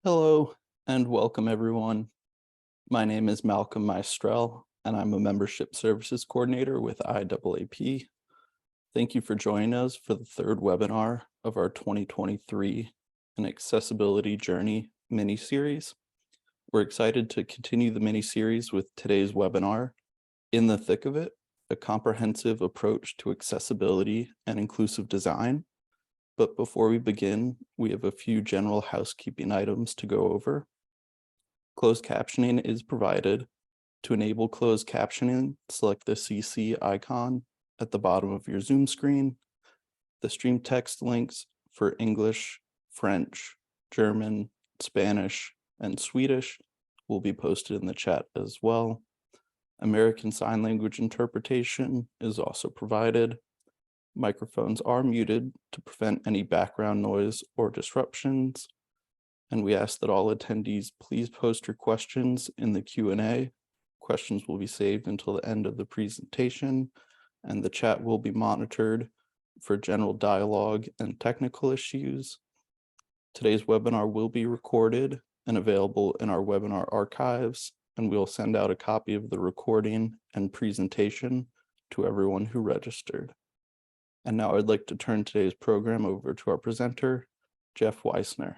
Hello and welcome everyone. My name is Malcolm Maestrel and I'm a Membership Services Coordinator with IAAP. Thank you for joining us for the third webinar of our 2023 An Accessibility Journey mini-series. We're excited to continue the mini-series with today's webinar, In the Thick of It, a comprehensive approach to accessibility and inclusive design. But before we begin, we have a few general housekeeping items to go over. Closed captioning is provided. To enable closed captioning, select the CC icon at the bottom of your Zoom screen. The stream text links for English, French, German, Spanish, and Swedish will be posted in the chat as well. American Sign Language interpretation is also provided. Microphones are muted to prevent any background noise or disruptions. And we ask that all attendees please post your questions in the Q&A. Questions will be saved until the end of the presentation, and the chat will be monitored for general dialogue and technical issues. Today's webinar will be recorded and available in our webinar archives, and we'll send out a copy of the recording and presentation to everyone who registered. And now I'd like to turn today's program over to our presenter, Jeff Wiesner.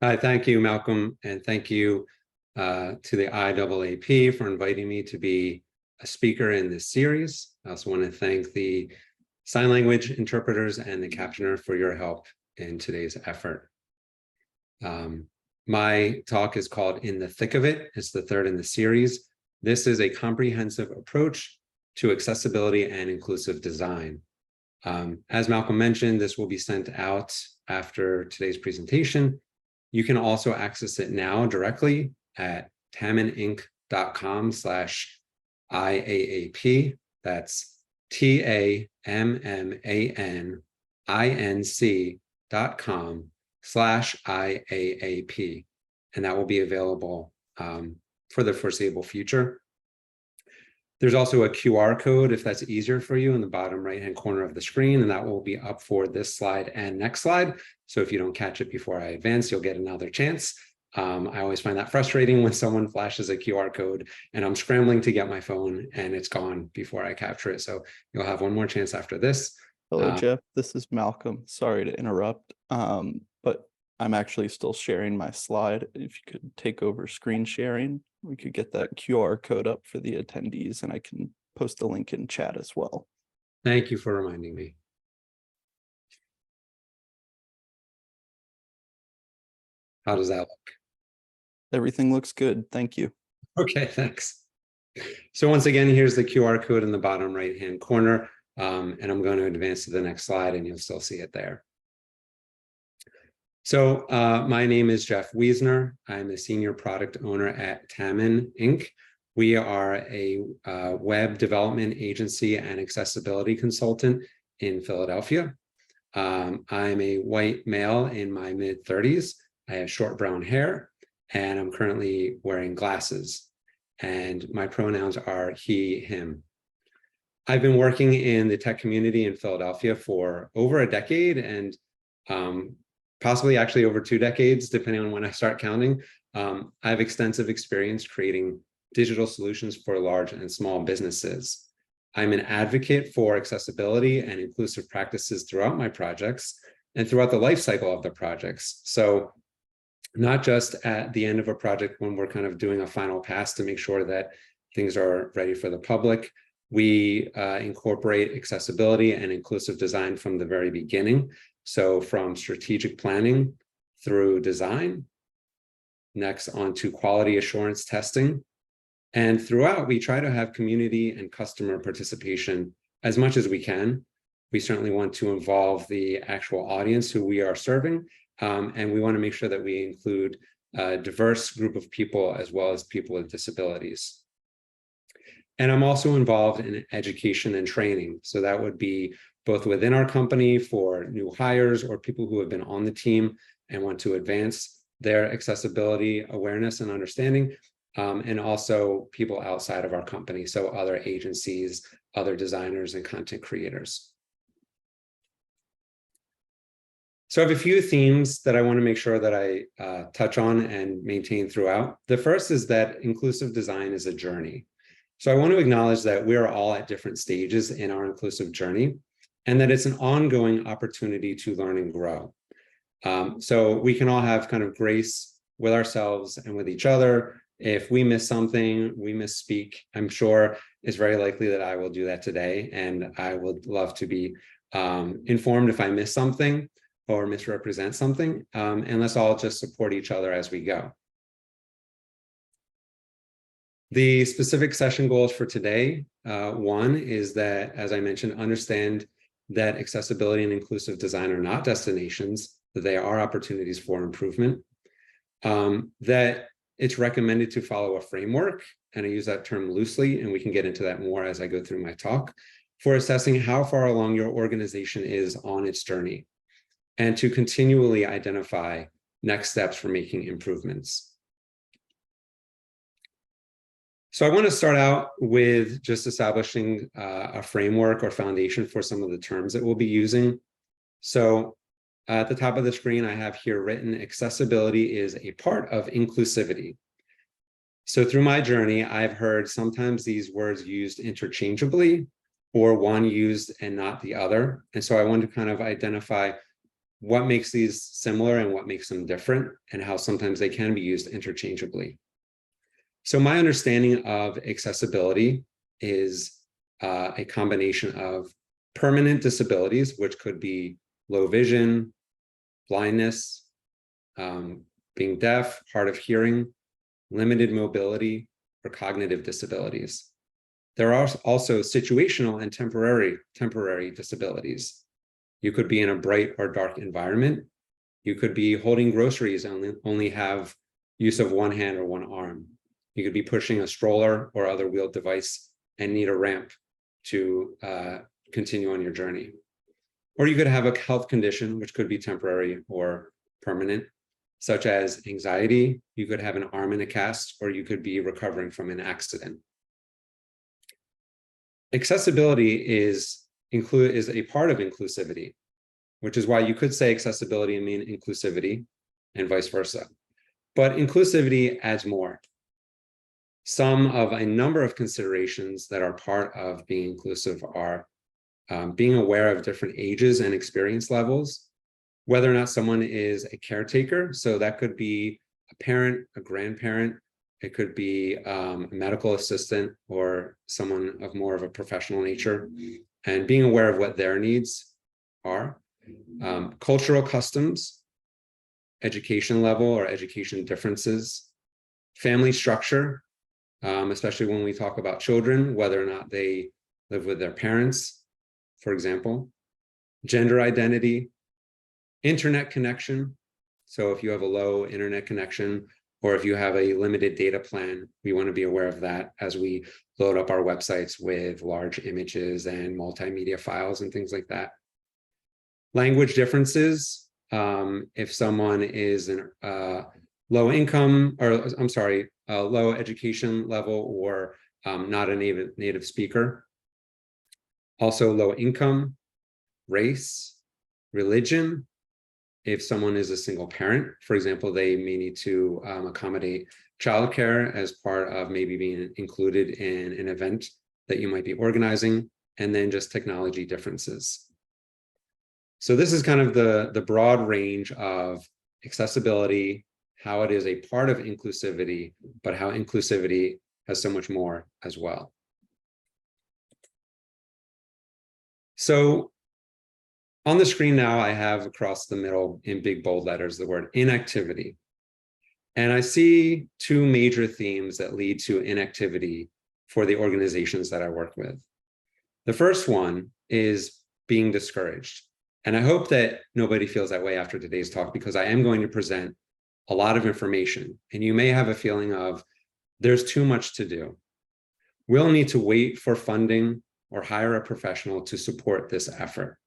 Hi, thank you, Malcolm, and thank you to the IAAP for inviting me to be a speaker in this series. I also want to thank the sign language interpreters and the captioner for your help in today's effort. My talk is called In the Thick of It. It's the third in the series. This is a comprehensive approach to accessibility and inclusive design. As Malcolm mentioned, this will be sent out after today's presentation. You can also access it now directly at tammaninc.com/IAAP. That's TAMMANINC.com/IAAP. And that will be available for the foreseeable future. There's also a QR code, if that's easier for you, in the bottom right-hand corner of the screen, and that will be up for this slide and next slide. So if you don't catch it before I advance, you'll get another chance. I always find that frustrating when someone flashes a QR code and I'm scrambling to get my phone and it's gone before I capture it. So you'll have one more chance after this. Hello, Jeff. This is Malcolm. Sorry to interrupt, but I'm actually still sharing my slide. If you could take over screen sharing, we could get that QR code up for the attendees, and I can post the link in chat as well. Thank you for reminding me. How does that look? Everything looks good. Thank you. Okay, thanks. So once again, here's the QR code in the bottom right-hand corner, and I'm going to advance to the next slide, and you'll still see it there. So my name is Jeff Wiesner. I'm a senior product owner at Tamman, Inc. We are a web development agency and accessibility consultant in Philadelphia. I'm a white male in my mid-30s. I have short brown hair, and I'm currently wearing glasses. And my pronouns are he, him. I've been working in the tech community in Philadelphia for over a decade, and possibly actually over 2 decades, depending on when I start counting. I have extensive experience creating digital solutions for large and small businesses. I'm an advocate for accessibility and inclusive practices throughout my projects and throughout the life cycle of the projects. So not just at the end of a project when we're kind of doing a final pass to make sure that things are ready for the public. We incorporate accessibility and inclusive design from the very beginning. So from strategic planning through design, next on to quality assurance testing. And throughout, we try to have community and customer participation as much as we can. We certainly want to involve the actual audience who we are serving, and we want to make sure that we include a diverse group of people as well as people with disabilities. And I'm also involved in education and training. So that would be both within our company for new hires or people who have been on the team and want to advance their accessibility awareness and understanding, and also people outside of our company, so other agencies, other designers, and content creators. So I have a few themes that I want to make sure that I touch on and maintain throughout. The first is that inclusive design is a journey. So I want to acknowledge that we are all at different stages in our inclusive journey, and that it's an ongoing opportunity to learn and grow. So we can all have kind of grace with ourselves and with each other. If we miss something, we misspeak, I'm sure it's very likely that I will do that today. And I would love to be informed if I miss something or misrepresent something. And let's all just support each other as we go. The specific session goals for today, one is that, as I mentioned, understand that accessibility and inclusive design are not destinations, that they are opportunities for improvement, that it's recommended to follow a framework, and I use that term loosely, and we can get into that more as I go through my talk, for assessing how far along your organization is on its journey, and to continually identify next steps for making improvements. So I want to start out with just establishing a framework or foundation for some of the terms that we'll be using. So at the top of the screen, I have here written, accessibility is a part of inclusivity. So through my journey, I've heard sometimes these words used interchangeably, or one used and not the other. And so I want to kind of identify what makes these similar and what makes them different, and how sometimes they can be used interchangeably. So my understanding of accessibility is a combination of permanent disabilities, which could be low vision, blindness, being deaf, hard of hearing, limited mobility, or cognitive disabilities. There are also situational and temporary disabilities. You could be in a bright or dark environment. You could be holding groceries and only have use of one hand or one arm. You could be pushing a stroller or other wheeled device and need a ramp to continue on your journey. Or you could have a health condition, which could be temporary or permanent, such as anxiety. You could have an arm in a cast, or you could be recovering from an accident. Accessibility is a part of inclusivity, which is why you could say accessibility and mean inclusivity, and vice versa. But inclusivity adds more. Some of a number of considerations that are part of being inclusive are being aware of different ages and experience levels, whether or not someone is a caretaker. So that could be a parent, a grandparent, it could be a medical assistant, or someone of more of a professional nature, and being aware of what their needs are. Cultural customs, education level or education differences, family structure, especially when we talk about children, whether or not they live with their parents, for example, gender identity, internet connection. So if you have a low internet connection, or if you have a limited data plan, we want to be aware of that as we load up our websites with large images and multimedia files and things like that. Language differences. If someone is in low income, or I'm sorry, low education level, or not a native speaker. Also low income, race, religion. If someone is a single parent, for example, they may need to accommodate childcare as part of maybe being included in an event that you might be organizing, and then just technology differences. So this is kind of the broad range of accessibility, how it is a part of inclusivity, but how inclusivity has so much more as well. So on the screen now, I have across the middle in big bold letters the word inactivity. And I see two major themes that lead to inactivity for the organizations that I work with. The first one is being discouraged. And I hope that nobody feels that way after today's talk, because I am going to present a lot of information, and you may have a feeling of there's too much to do. We'll need to wait for funding or hire a professional to support this effort.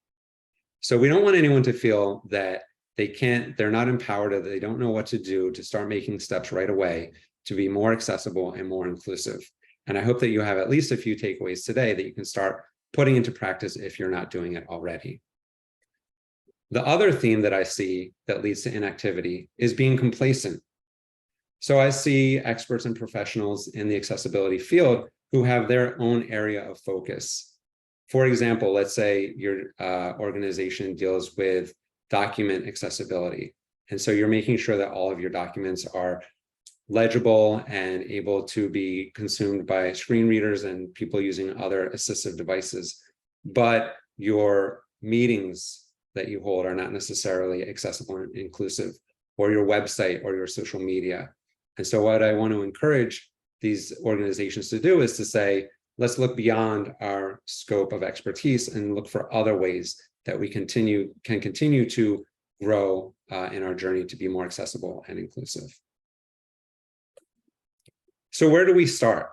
So we don't want anyone to feel that they're not empowered, or they don't know what to do to start making steps right away to be more accessible and more inclusive. And I hope that you have at least a few takeaways today that you can start putting into practice if you're not doing it already. The other theme that I see that leads to inactivity is being complacent. So I see experts and professionals in the accessibility field who have their own area of focus. For example, let's say your organization deals with document accessibility. And so you're making sure that all of your documents are legible and able to be consumed by screen readers and people using other assistive devices. But your meetings that you hold are not necessarily accessible and inclusive, or your website or your social media. And so what I want to encourage these organizations to do is to say, let's look beyond our scope of expertise and look for other ways that we can continue to grow in our journey to be more accessible and inclusive. So where do we start?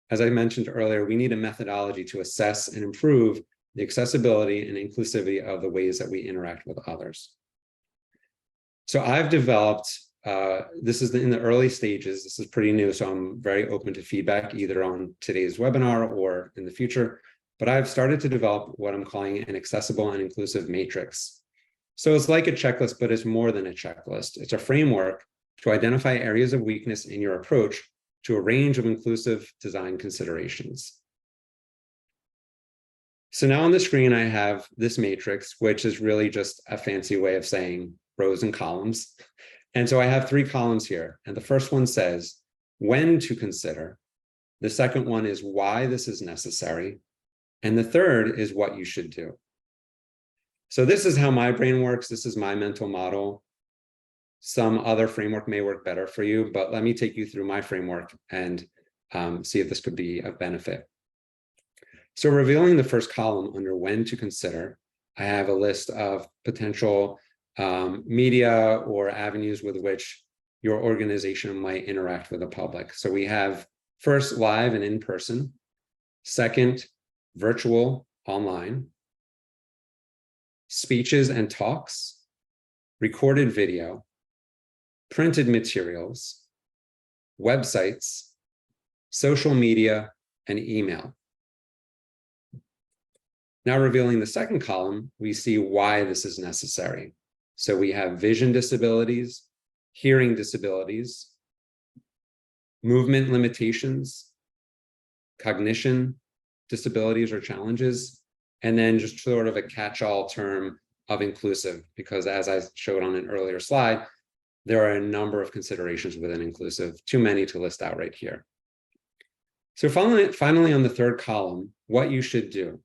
As I mentioned earlier, we need a methodology to assess and improve the accessibility and inclusivity of the ways that we interact with others. So I've developed, this is in the early stages, this is pretty new, so I'm very open to feedback either on today's webinar or in the future, but I've started to develop what I'm calling an accessible and inclusive matrix. So it's like a checklist, but it's more than a checklist. It's a framework to identify areas of weakness in your approach to a range of inclusive design considerations. So now on the screen, I have this matrix, which is really just a fancy way of saying rows and columns. And so I have 3 columns here. And the first one says when to consider. The second one is why this is necessary. And the third is what you should do. So this is how my brain works. This is my mental model. Some other framework may work better for you, but let me take you through my framework and see if this could be of benefit. So revealing the first column under when to consider, I have a list of potential media or avenues with which your organization might interact with the public. So we have first live and in person, second virtual online, speeches and talks, recorded video, printed materials, websites, social media, and email. Now revealing the second column, we see why this is necessary. So we have vision disabilities, hearing disabilities, movement limitations, cognition disabilities or challenges, and then just sort of a catch-all term of inclusive, because as I showed on an earlier slide, there are a number of considerations within inclusive, too many to list out right here. So finally on the third column, what you should do.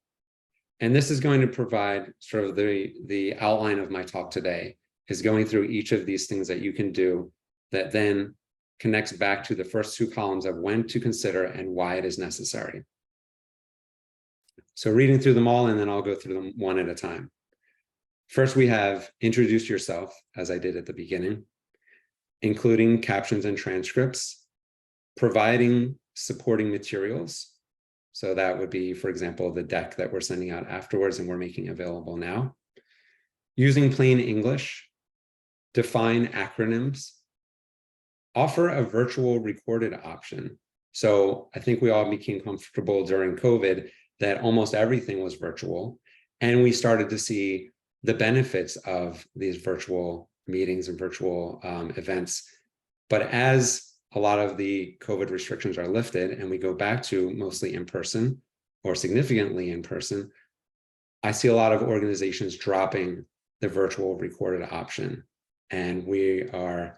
And this is going to provide sort of the outline of my talk today, is going through each of these things that you can do that then connects back to the first 2 columns of when to consider and why it is necessary. So reading through them all, and then I'll go through them one at a time. First, we have introduce yourself, as I did at the beginning, including captions and transcripts, providing supporting materials. So that would be, for example, the deck that we're sending out afterwards and we're making available now. Using plain English, define acronyms, offer a virtual recorded option. So I think we all became comfortable during COVID that almost everything was virtual. And we started to see the benefits of these virtual meetings and virtual events. But as a lot of the COVID restrictions are lifted and we go back to mostly in person or significantly in person, I see a lot of organizations dropping the virtual recorded option. And we are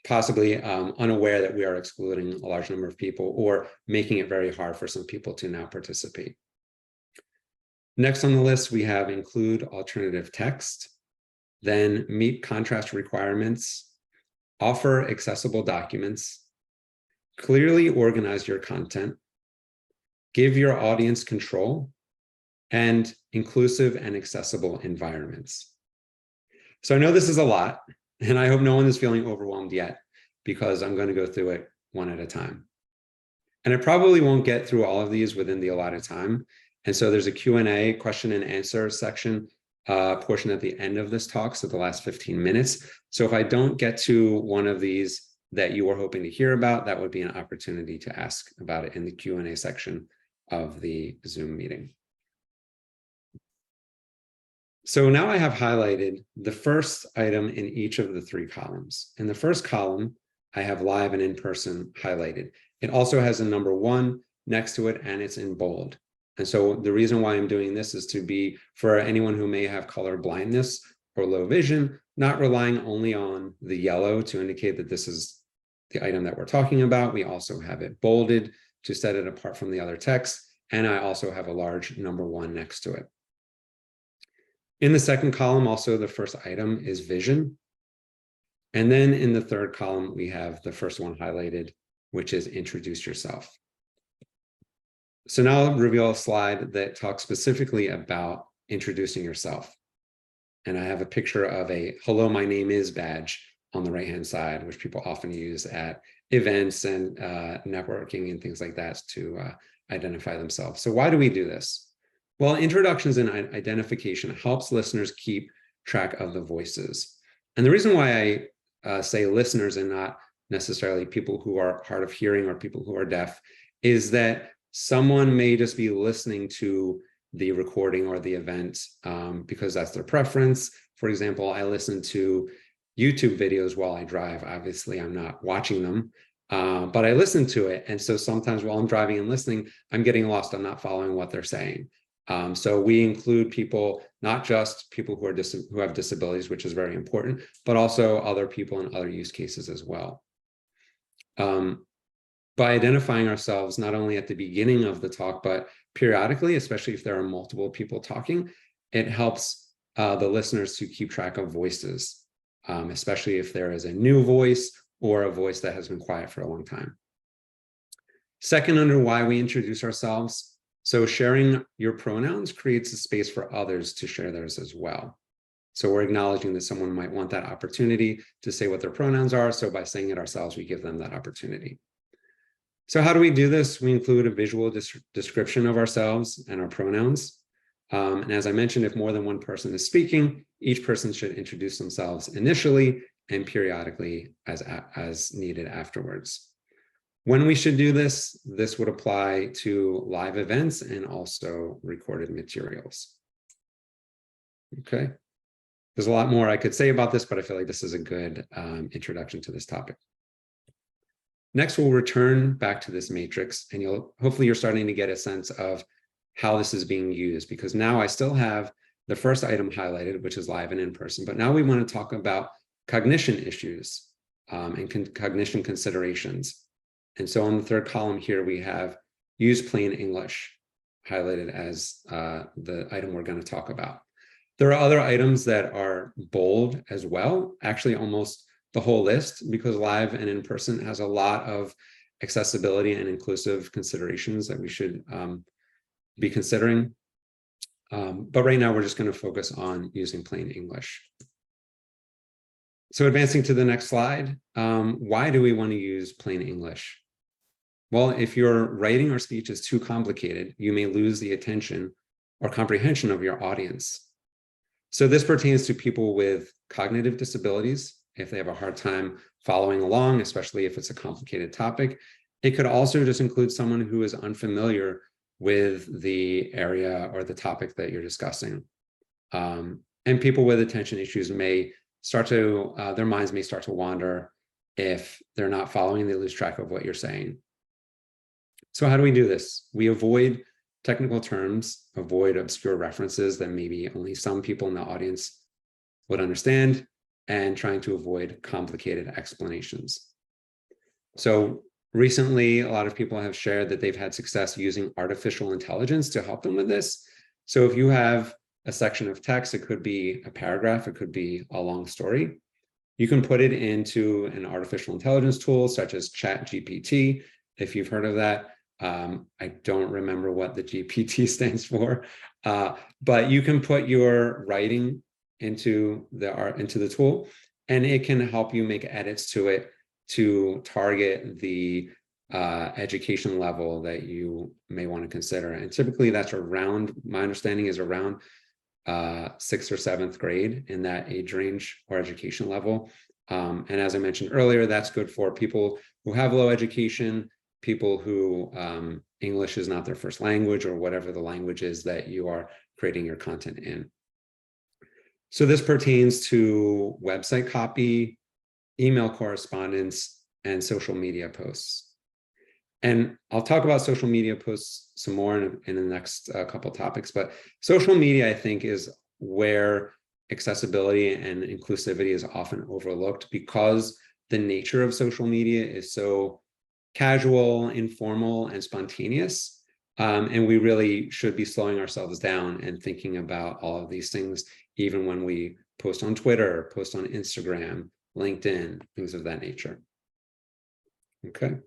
possibly unaware that we are excluding a large number of people or making it very hard for some people to now participate. Next on the list, we have include alternative text, then meet contrast requirements, offer accessible documents, clearly organize your content, give your audience control, and inclusive and accessible environments. So I know this is a lot, and I hope no one is feeling overwhelmed yet, because I'm going to go through it one at a time. And I probably won't get through all of these within the allotted time. And so there's a Q&A, question and answer section portion at the end of this talk, so the last 15 minutes. So if I don't get to one of these that you were hoping to hear about, that would be an opportunity to ask about it in the Q&A section of the Zoom meeting. So now I have highlighted the first item in each of the three columns. In the first column, I have live and in-person highlighted. It also has a number 1 next to it, and it's in bold. And so the reason why I'm doing this is to be, for anyone who may have color blindness or low vision, not relying only on the yellow to indicate that this is the item that we're talking about. We also have it bolded to set it apart from the other text. And I also have a large number 1 next to it. In the second column, also the first item is vision. And then in the third column, we have the first one highlighted, which is introduce yourself. So now I'll reveal a slide that talks specifically about introducing yourself. And I have a picture of a hello, my name is badge on the right-hand side, which people often use at events and networking and things like that to identify themselves. So why do we do this? Well, introductions and identification helps listeners keep track of the voices. And the reason why I say listeners and not necessarily people who are hard of hearing or people who are deaf is that someone may just be listening to the recording or the event because that's their preference. For example, I listen to YouTube videos while I drive. Obviously, I'm not watching them, but I listen to it. And so sometimes while I'm driving and listening, I'm getting lost. I'm not following what they're saying. So we include people, not just people who have disabilities, which is very important, but also other people in other use cases as well. By identifying ourselves, not only at the beginning of the talk, but periodically, especially if there are multiple people talking, it helps the listeners to keep track of voices, especially if there is a new voice or a voice that has been quiet for a long time. Second, under why we introduce ourselves. So sharing your pronouns creates a space for others to share theirs as well. So we're acknowledging that someone might want that opportunity to say what their pronouns are. So by saying it ourselves, we give them that opportunity. So how do we do this? We include a visual description of ourselves and our pronouns. And as I mentioned, if more than one person is speaking, each person should introduce themselves initially and periodically as needed afterwards. When we should do this, this would apply to live events and also recorded materials. Okay. There's a lot more I could say about this, but I feel like this is a good introduction to this topic. Next, we'll return back to this matrix, and hopefully you're starting to get a sense of how this is being used, because now I still have the first item highlighted, which is live and in person, but now we want to talk about cognition issues and cognition considerations. And so on the third column here, we have use plain English highlighted as the item we're going to talk about. There are other items that are bold as well, actually almost the whole list, because live and in person has a lot of accessibility and inclusive considerations that we should be considering. But right now, we're just going to focus on using plain English. So advancing to the next slide, why do we want to use plain English? Well, if your writing or speech is too complicated, you may lose the attention or comprehension of your audience. So this pertains to people with cognitive disabilities, if they have a hard time following along, especially if it's a complicated topic. It could also just include someone who is unfamiliar with the area or the topic that you're discussing. And people with attention issues may start to, their minds may start to wander if they're not following, they lose track of what you're saying. So how do we do this? We avoid technical terms, avoid obscure references that maybe only some people in the audience would understand, and trying to avoid complicated explanations. So recently, a lot of people have shared that they've had success using artificial intelligence to help them with this. So if you have a section of text, it could be a paragraph, it could be a long story. You can put it into an artificial intelligence tool such as ChatGPT, if you've heard of that. I don't remember what the GPT stands for, but you can put your writing into the tool, and it can help you make edits to it to target the education level that you may want to consider. And typically that's around, my understanding is around 6th or 7th grade in that age range or education level. And as I mentioned earlier, that's good for people who have low education, people who English is not their first language, or whatever the language is that you are creating your content in. So this pertains to website copy, email correspondence, and social media posts. And I'll talk about social media posts some more in the next couple topics, but social media, I think, is where accessibility and inclusivity is often overlooked because the nature of social media is so casual, informal, and spontaneous. And we really should be slowing ourselves down and thinking about all of these things, even when we post on Twitter, post on Instagram, LinkedIn, things of that nature. Okay.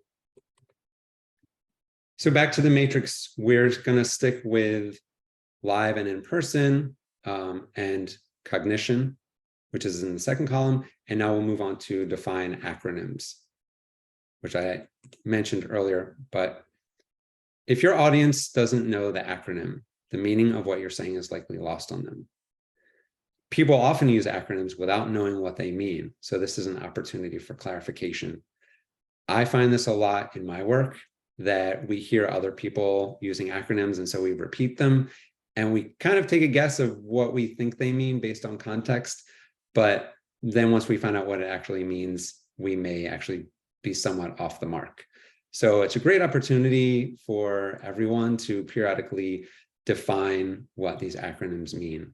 So back to the matrix, we're going to stick with live and in person and cognition, which is in the second column. And now we'll move on to define acronyms, which I mentioned earlier. But if your audience doesn't know the acronym, the meaning of what you're saying is likely lost on them. People often use acronyms without knowing what they mean. So this is an opportunity for clarification. I find this a lot in my work, that we hear other people using acronyms, and so we repeat them, and we kind of take a guess of what we think they mean based on context. But then once we find out what it actually means, we may actually be somewhat off the mark. So it's a great opportunity for everyone to periodically define what these acronyms mean.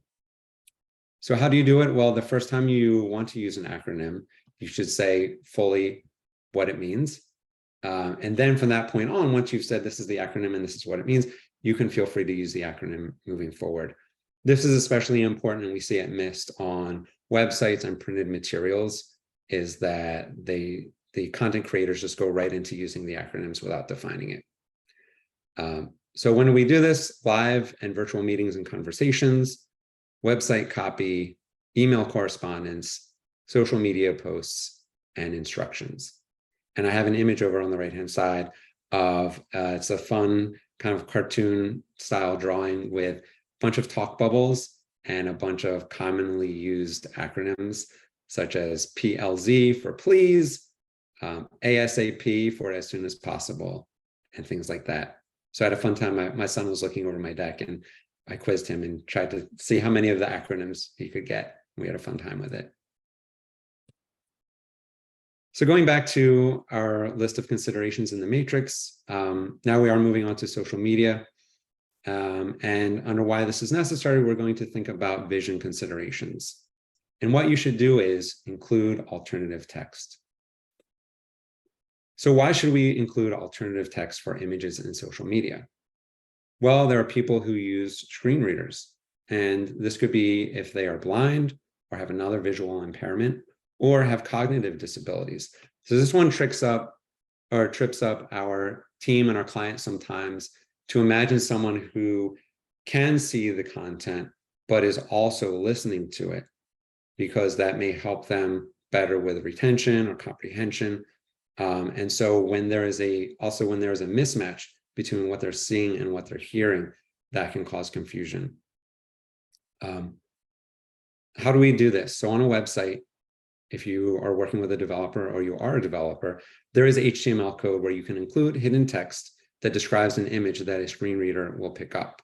So how do you do it? Well, the first time you want to use an acronym, you should say fully what it means. And then from that point on, once you've said this is the acronym and this is what it means, you can feel free to use the acronym moving forward. This is especially important, and we see it missed on websites and printed materials, is that the content creators just go right into using the acronyms without defining it. So when do we do this? Live and virtual meetings and conversations, website copy, email correspondence, social media posts, and instructions. And I have an image over on the right-hand side of, it's a fun kind of cartoon style drawing with a bunch of talk bubbles and a bunch of commonly used acronyms, such as PLZ for please, ASAP for as soon as possible, and things like that. So I had a fun time. My son was looking over my deck, and I quizzed him and tried to see how many of the acronyms he could get. We had a fun time with it. So going back to our list of considerations in the matrix, now we are moving on to social media. And under why this is necessary, we're going to think about vision considerations. And what you should do is include alternative text. So why should we include alternative text for images in social media? Well, there are people who use screen readers, and this could be if they are blind or have another visual impairment, or have cognitive disabilities. So this one trips up our team and our clients sometimes to imagine someone who can see the content, but is also listening to it, because that may help them better with retention or comprehension. And so when there is a mismatch between what they're seeing and what they're hearing, that can cause confusion. How do we do this? So on a website, if you are working with a developer or you are a developer, there is HTML code where you can include hidden text that describes an image that a screen reader will pick up.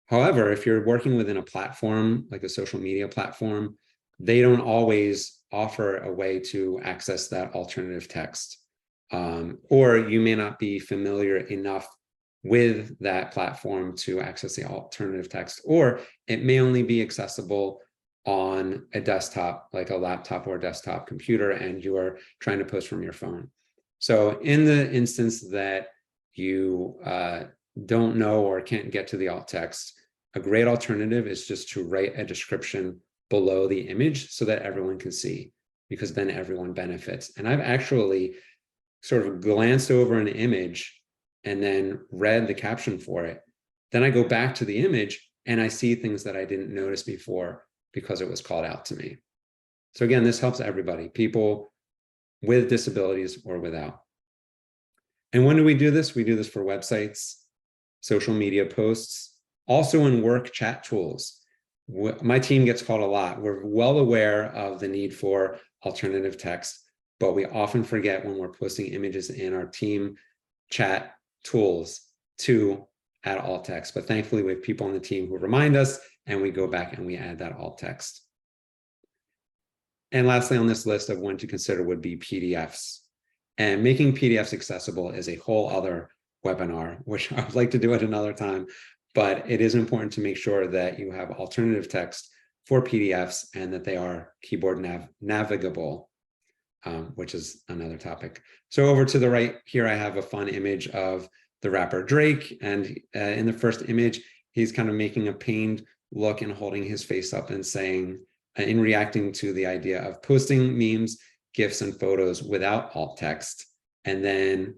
However, if you're working within a platform, like a social media platform, they don't always offer a way to access that alternative text. Or you may not be familiar enough with that platform to access the alternative text, or it may only be accessible on a desktop, like a laptop or a desktop computer, and you are trying to post from your phone. So in the instance that you don't know or can't get to the alt text, a great alternative is just to write a description below the image so that everyone can see, because then everyone benefits. And I've actually sort of glanced over an image and then read the caption for it. Then I go back to the image and I see things that I didn't notice before, because it was called out to me. So again, this helps everybody, people with disabilities or without. And when do we do this? We do this for websites, social media posts, also in work chat tools. My team gets called a lot. We're well aware of the need for alternative text, but we often forget when we're posting images in our team chat tools to add alt text. But thankfully, we have people on the team who remind us, and we go back and we add that alt text. And lastly, on this list of when to consider would be PDFs. And making PDFs accessible is a whole other webinar, which I would like to do at another time, but it is important to make sure that you have alternative text for PDFs and that they are keyboard navigable, which is another topic. So over to the right here, I have a fun image of the rapper Drake. And in the first image, he's kind of making a pained look and holding his face up and saying, in reacting to the idea of posting memes, GIFs, and photos without alt text. And then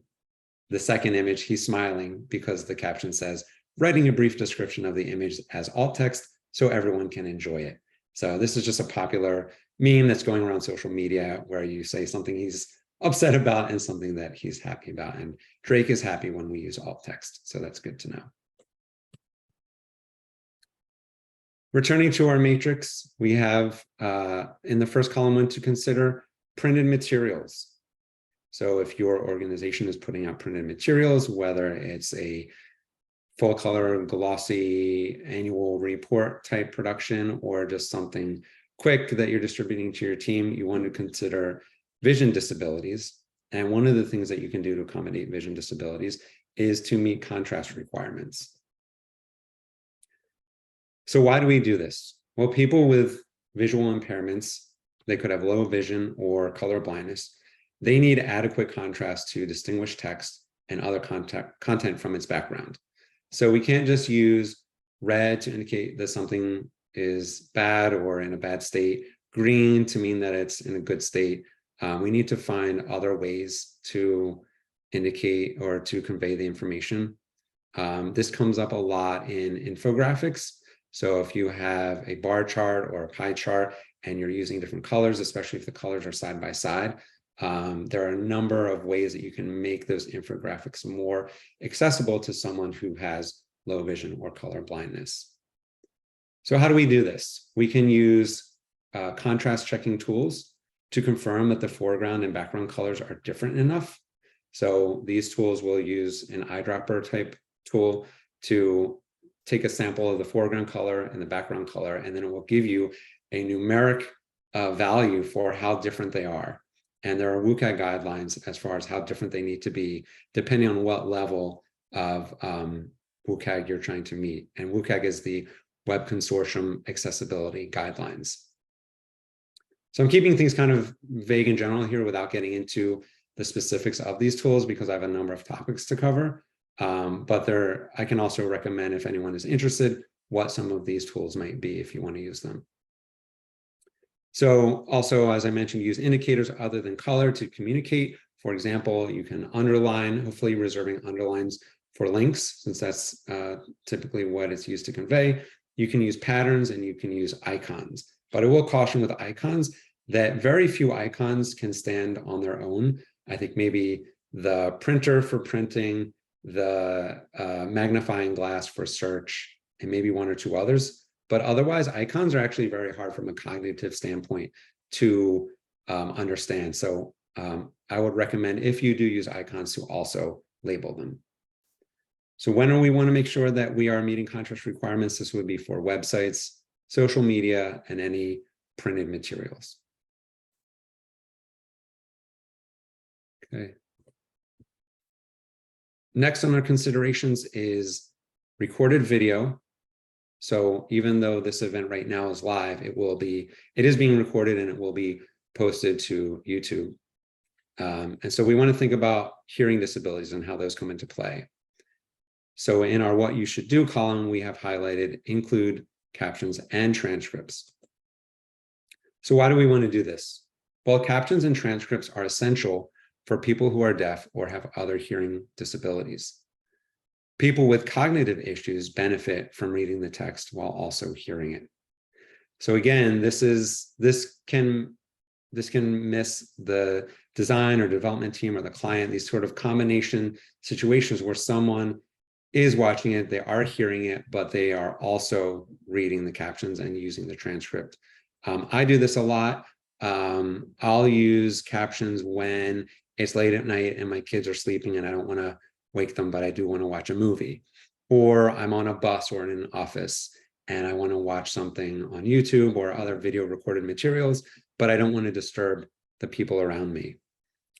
the second image, he's smiling because the caption says, writing a brief description of the image as alt text so everyone can enjoy it. So this is just a popular meme that's going around social media where you say something he's upset about and something that he's happy about. And Drake is happy when we use alt text. So that's good to know. Returning to our matrix, we have in the first column one to consider printed materials. So if your organization is putting out printed materials, whether it's a full color, glossy annual report type production, or just something quick that you're distributing to your team, you want to consider vision disabilities. And one of the things that you can do to accommodate vision disabilities is to meet contrast requirements. So why do we do this? Well, people with visual impairments, they could have low vision or color blindness. They need adequate contrast to distinguish text and other content from its background. So we can't just use red to indicate that something is bad or in a bad state, green to mean that it's in a good state. We need to find other ways to indicate or to convey the information. This comes up a lot in infographics. So if you have a bar chart or a pie chart and you're using different colors, especially if the colors are side by side, there are a number of ways that you can make those infographics more accessible to someone who has low vision or color blindness. So how do we do this? We can use contrast checking tools to confirm that the foreground and background colors are different enough. So these tools will use an eyedropper type tool to take a sample of the foreground color and the background color, and then it will give you a numeric value for how different they are. And there are WCAG guidelines as far as how different they need to be, depending on what level of WCAG you're trying to meet. And WCAG is the Web Consortium Accessibility Guidelines. So I'm keeping things kind of vague in general here without getting into the specifics of these tools because I have a number of topics to cover. But I can also recommend, if anyone is interested, what some of these tools might be if you want to use them. So also, as I mentioned, use indicators other than color to communicate. For example, you can underline, hopefully reserving underlines for links, since that's typically what it's used to convey. You can use patterns and you can use icons. But I will caution with icons that very few icons can stand on their own. I think maybe the printer for printing, the magnifying glass for search, and maybe one or two others. But otherwise, icons are actually very hard from a cognitive standpoint to understand. So I would recommend, if you do use icons, to also label them. So when do we want to make sure that we are meeting contrast requirements? This would be for websites, social media, and any printed materials. Okay. Next on our considerations is recorded video. So even though this event right now is live, it is being recorded and it will be posted to YouTube. And so we want to think about hearing disabilities and how those come into play. So in our what you should do column, we have highlighted include captions and transcripts. So why do we want to do this? Well, captions and transcripts are essential for people who are deaf or have other hearing disabilities. People with cognitive issues benefit from reading the text while also hearing it. So again, this can miss the design or development team or the client, these sort of combination situations where someone is watching it, they are hearing it, but they are also reading the captions and using the transcript. I do this a lot. I'll use captions when it's late at night and my kids are sleeping and I don't want to wake them, but I do want to watch a movie. Or I'm on a bus or in an office and I want to watch something on YouTube or other video recorded materials, but I don't want to disturb the people around me.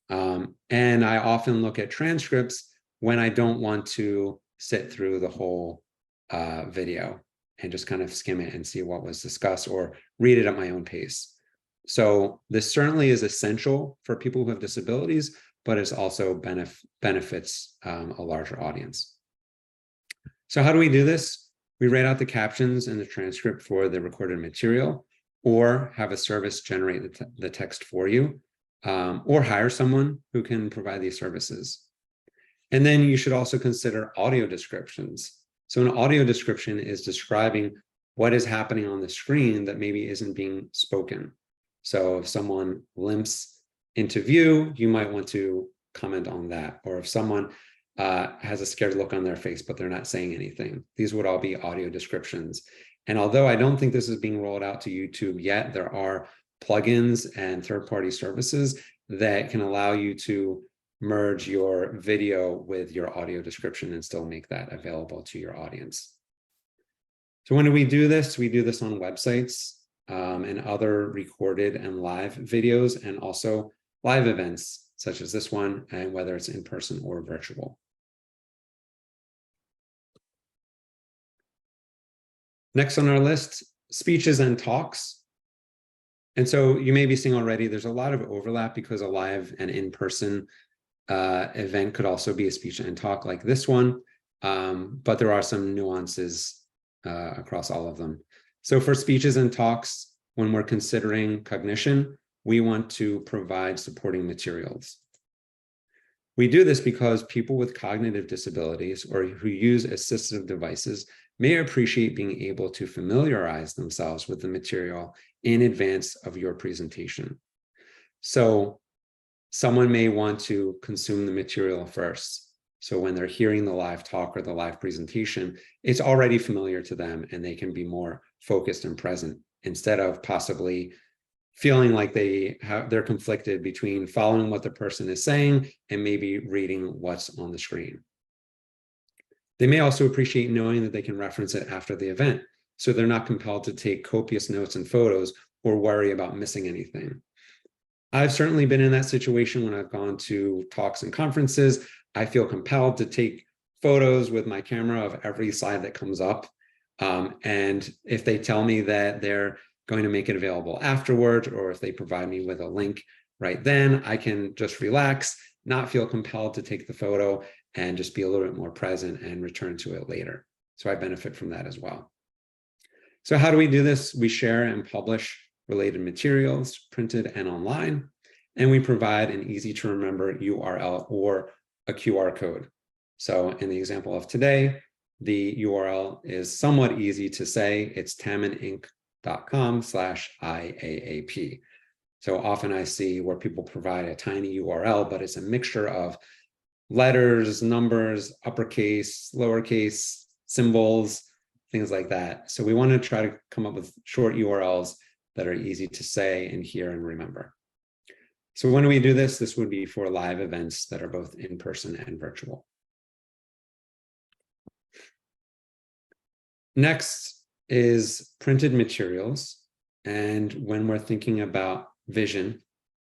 And I often look at transcripts when I don't want to sit through the whole video and just kind of skim it and see what was discussed or read it at my own pace. So this certainly is essential for people who have disabilities, but it also benefits a larger audience. So how do we do this? We write out the captions and the transcript for the recorded material, or have a service generate the text for you, or hire someone who can provide these services. And then you should also consider audio descriptions. So an audio description is describing what is happening on the screen that maybe isn't being spoken. So if someone limps into view, you might want to comment on that. Or if someone has a scared look on their face, but they're not saying anything. These would all be audio descriptions. And although I don't think this is being rolled out to YouTube yet, there are plugins and third-party services that can allow you to merge your video with your audio description and still make that available to your audience. So when do we do this? We do this on websites and other recorded and live videos, and also live events such as this one, and whether it's in person or virtual. Next on our list, speeches and talks. And so you may be seeing already, there's a lot of overlap because a live and in-person event could also be a speech and talk like this one, but there are some nuances across all of them. So for speeches and talks, when we're considering cognition, we want to provide supporting materials. We do this because people with cognitive disabilities or who use assistive devices may appreciate being able to familiarize themselves with the material in advance of your presentation. So someone may want to consume the material first. So when they're hearing the live talk or the live presentation, it's already familiar to them and they can be more focused and present instead of possibly feeling like they're conflicted between following what the person is saying and maybe reading what's on the screen. They may also appreciate knowing that they can reference it after the event, so they're not compelled to take copious notes and photos or worry about missing anything. I've certainly been in that situation when I've gone to talks and conferences. I feel compelled to take photos with my camera of every slide that comes up. And if they tell me that they're going to make it available afterwards, or if they provide me with a link right then, I can just relax, not feel compelled to take the photo, and just be a little bit more present and return to it later. So I benefit from that as well. So how do we do this? We share and publish related materials, printed and online, and we provide an easy to remember URL or a QR code. So in the example of today, the URL is somewhat easy to say. It's tammaninc.com/IAAP. So often I see where people provide a tiny URL, but it's a mixture of letters, numbers, uppercase, lowercase, symbols, things like that. So we want to try to come up with short URLs that are easy to say and hear and remember. So when do we do this? This would be for live events that are both in person and virtual. Next is printed materials. And when we're thinking about vision,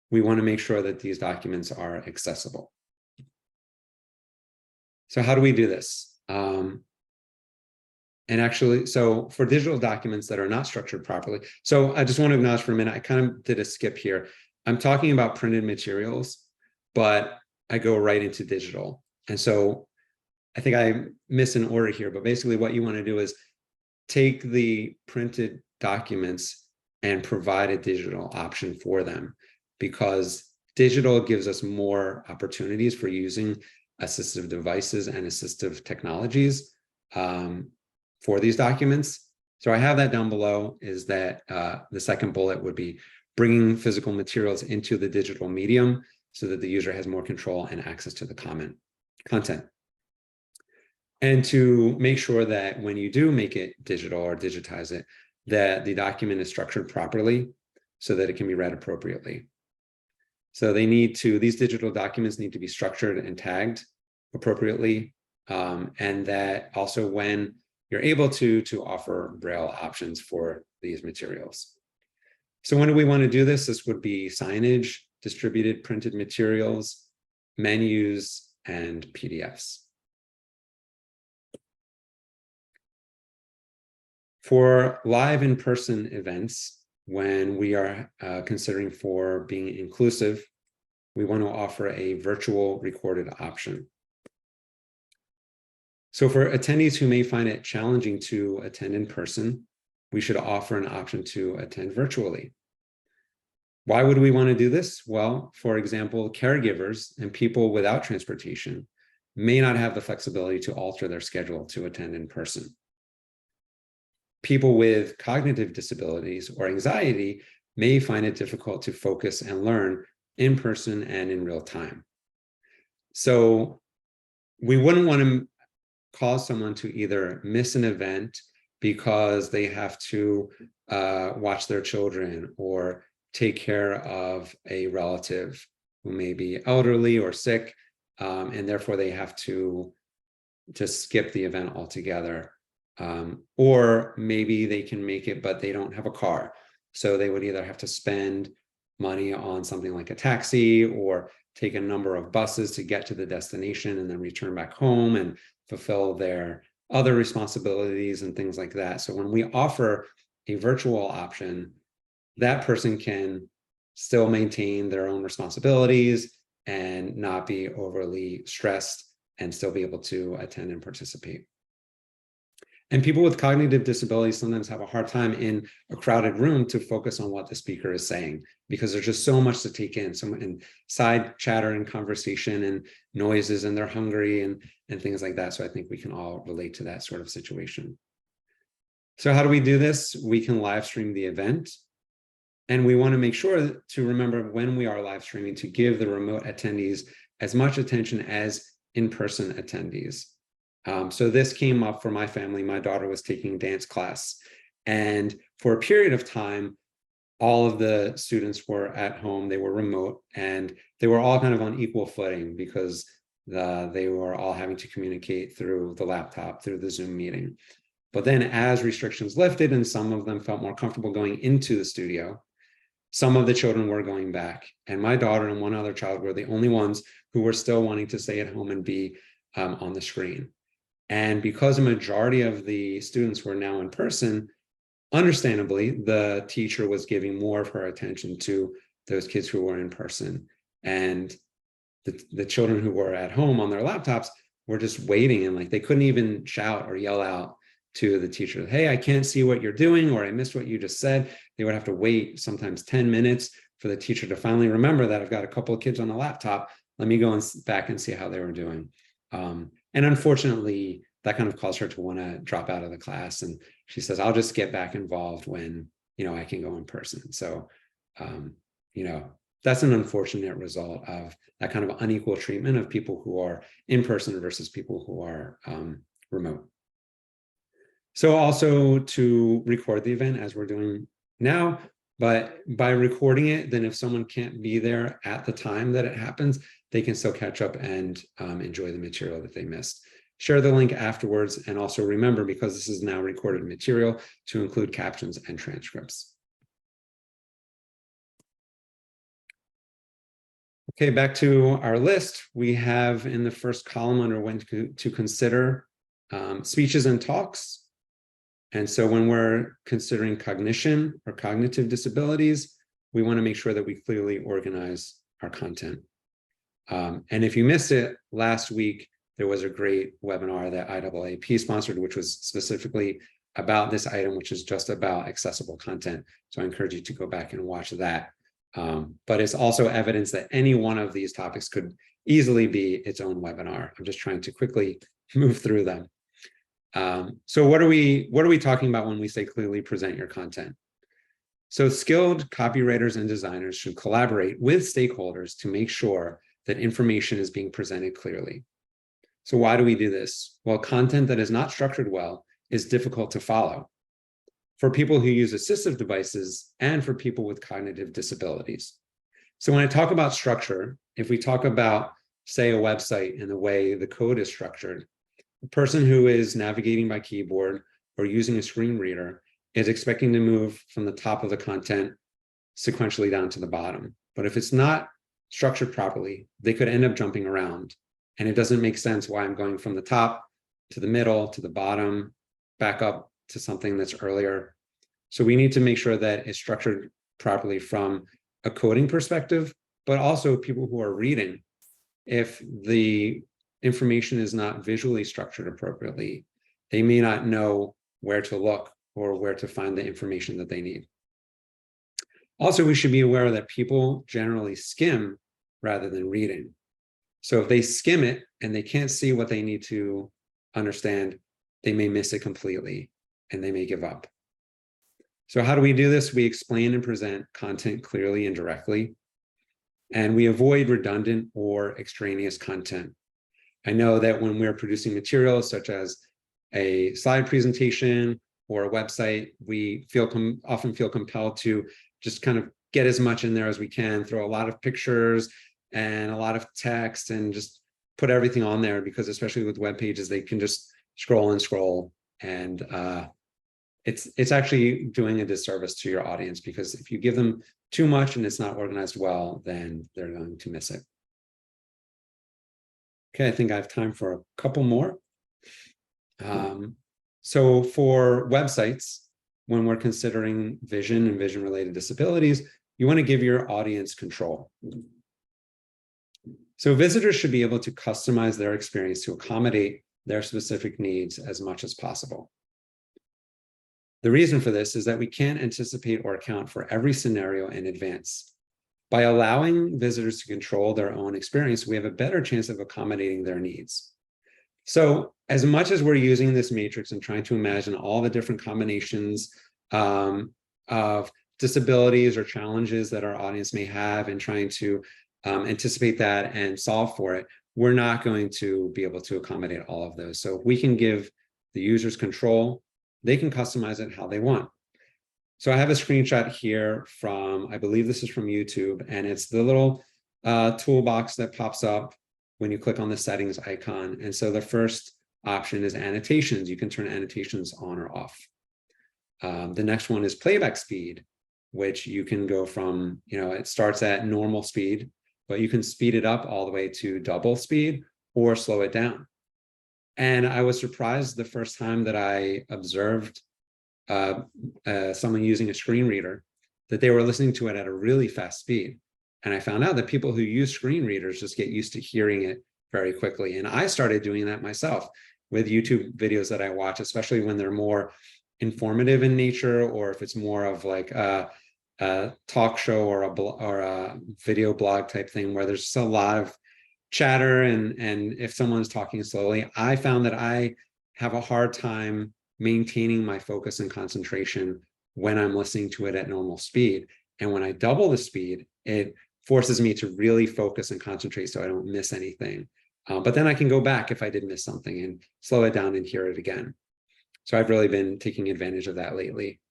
we want to make sure that these documents are accessible. So how do we do this? And actually, so for digital documents that are not structured properly, so I just want to acknowledge for a minute, I kind of did a skip here. I'm talking about printed materials, but I go right into digital. And so I think I miss an order here, but basically what you want to do is take the printed documents and provide a digital option for them, because digital gives us more opportunities for using assistive devices and assistive technologies for these documents. So I have that down below, is that the second bullet would be bringing physical materials into the digital medium so that the user has more control and access to the content. And to make sure that when you do make it digital or digitize it, that the document is structured properly so that it can be read appropriately. So these digital documents need to be structured and tagged appropriately. And that also when you're able to offer Braille options for these materials. So when do we want to do this? This would be signage, distributed printed materials, menus, and PDFs. For live in-person events, when we are considering for being inclusive, we want to offer a virtual recorded option. So for attendees who may find it challenging to attend in person, we should offer an option to attend virtually. Why would we want to do this? Well, for example, caregivers and people without transportation may not have the flexibility to alter their schedule to attend in person. People with cognitive disabilities or anxiety may find it difficult to focus and learn in person and in real time. So we wouldn't want to cause someone to either miss an event because they have to watch their children or take care of a relative who may be elderly or sick, and therefore they have to just skip the event altogether. Or maybe they can make it, but they don't have a car. So they would either have to spend money on something like a taxi or take a number of buses to get to the destination and then return back home and fulfill their other responsibilities and things like that. So when we offer a virtual option, that person can still maintain their own responsibilities and not be overly stressed and still be able to attend and participate. And people with cognitive disabilities sometimes have a hard time in a crowded room to focus on what the speaker is saying because there's just so much to take in, and side chatter and conversation and noises, and they're hungry and things like that. So I think we can all relate to that sort of situation. So how do we do this? We can live stream the event. And we want to make sure to remember when we are live streaming to give the remote attendees as much attention as in-person attendees. So this came up for my family. My daughter was taking dance class, and for a period of time, all of the students were at home. They were remote, and they were all kind of on equal footing because they were all having to communicate through the laptop, through the Zoom meeting. But then as restrictions lifted and some of them felt more comfortable going into the studio, some of the children were going back. And my daughter and one other child were the only ones who were still wanting to stay at home and be on the screen. And because a majority of the students were now in person, understandably, the teacher was giving more of her attention to those kids who were in person. And the children who were at home on their laptops were just waiting, and like they couldn't even shout or yell out to the teacher, hey, I can't see what you're doing, or I missed what you just said. They would have to wait sometimes 10 minutes for the teacher to finally remember that I've got a couple of kids on the laptop. Let me go back and see how they were doing. And unfortunately, that kind of caused her to want to drop out of the class. And she says, I'll just get back involved when, I can go in person. So, that's an unfortunate result of that kind of unequal treatment of people who are in person versus people who are remote. So also to record the event as we're doing now, but by recording it, then if someone can't be there at the time that it happens, they can still catch up and enjoy the material that they missed. Share the link afterwards, and also remember, because this is now recorded material, to include captions and transcripts. Okay, back to our list. We have in the first column under when to consider speeches and talks. And so when we're considering cognition or cognitive disabilities, we want to make sure that we clearly organize our content. And if you missed it last week, there was a great webinar that IAAP sponsored, which was specifically about this item, which is just about accessible content. So I encourage you to go back and watch that. But it's also evidence that any one of these topics could easily be its own webinar. I'm just trying to quickly move through them. So what are we talking about when we say clearly present your content? So skilled copywriters and designers should collaborate with stakeholders to make sure that information is being presented clearly. So why do we do this? Well, content that is not structured well is difficult to follow for people who use assistive devices and for people with cognitive disabilities. So when I talk about structure, if we talk about, say, a website and the way the code is structured, the person who is navigating by keyboard or using a screen reader is expecting to move from the top of the content sequentially down to the bottom. But if it's not structured properly, they could end up jumping around. And it doesn't make sense why I'm going from the top to the middle to the bottom, back up to something that's earlier. So we need to make sure that it's structured properly from a coding perspective, but also people who are reading. If the information is not visually structured appropriately, they may not know where to look or where to find the information that they need. Also, we should be aware that people generally skim rather than reading. So if they skim it and they can't see what they need to understand, they may miss it completely and they may give up. So how do we do this? We explain and present content clearly and directly, and we avoid redundant or extraneous content. I know that when we're producing materials such as a slide presentation or a website, we often feel compelled to just kind of get as much in there as we can, throw a lot of pictures and a lot of text and just put everything on there, because especially with web pages, they can just scroll and scroll. And it's actually doing a disservice to your audience, because if you give them too much and it's not organized well, then they're going to miss it. Okay, I think I have time for a couple more. So for websites, when we're considering vision and vision-related disabilities, you want to give your audience control. So visitors should be able to customize their experience to accommodate their specific needs as much as possible. The reason for this is that we can't anticipate or account for every scenario in advance. By allowing visitors to control their own experience, we have a better chance of accommodating their needs. So as much as we're using this matrix and trying to imagine all the different combinations of disabilities or challenges that our audience may have, and trying to anticipate that and solve for it, we're not going to be able to accommodate all of those. So if we can give the users control, they can customize it how they want. So I have a screenshot here from, I believe this is from YouTube, and it's the little toolbox that pops up when you click on the settings icon. And so the first option is annotations. You can turn annotations on or off. The next one is playback speed, which you can go from, it starts at normal speed, but you can speed it up all the way to double speed or slow it down. And I was surprised the first time that I observed someone using a screen reader, that they were listening to it at a really fast speed. And I found out that people who use screen readers just get used to hearing it very quickly. And I started doing that myself with YouTube videos that I watch, especially when they're more informative in nature, or if it's more of like a talk show or a video blog type thing where there's just a lot of chatter, and if someone's talking slowly, I found that I have a hard time maintaining my focus and concentration when I'm listening to it at normal speed. And when I double the speed, it forces me to really focus and concentrate so I don't miss anything. But then I can go back if I did miss something and slow it down and hear it again. So I've really been taking advantage of that lately.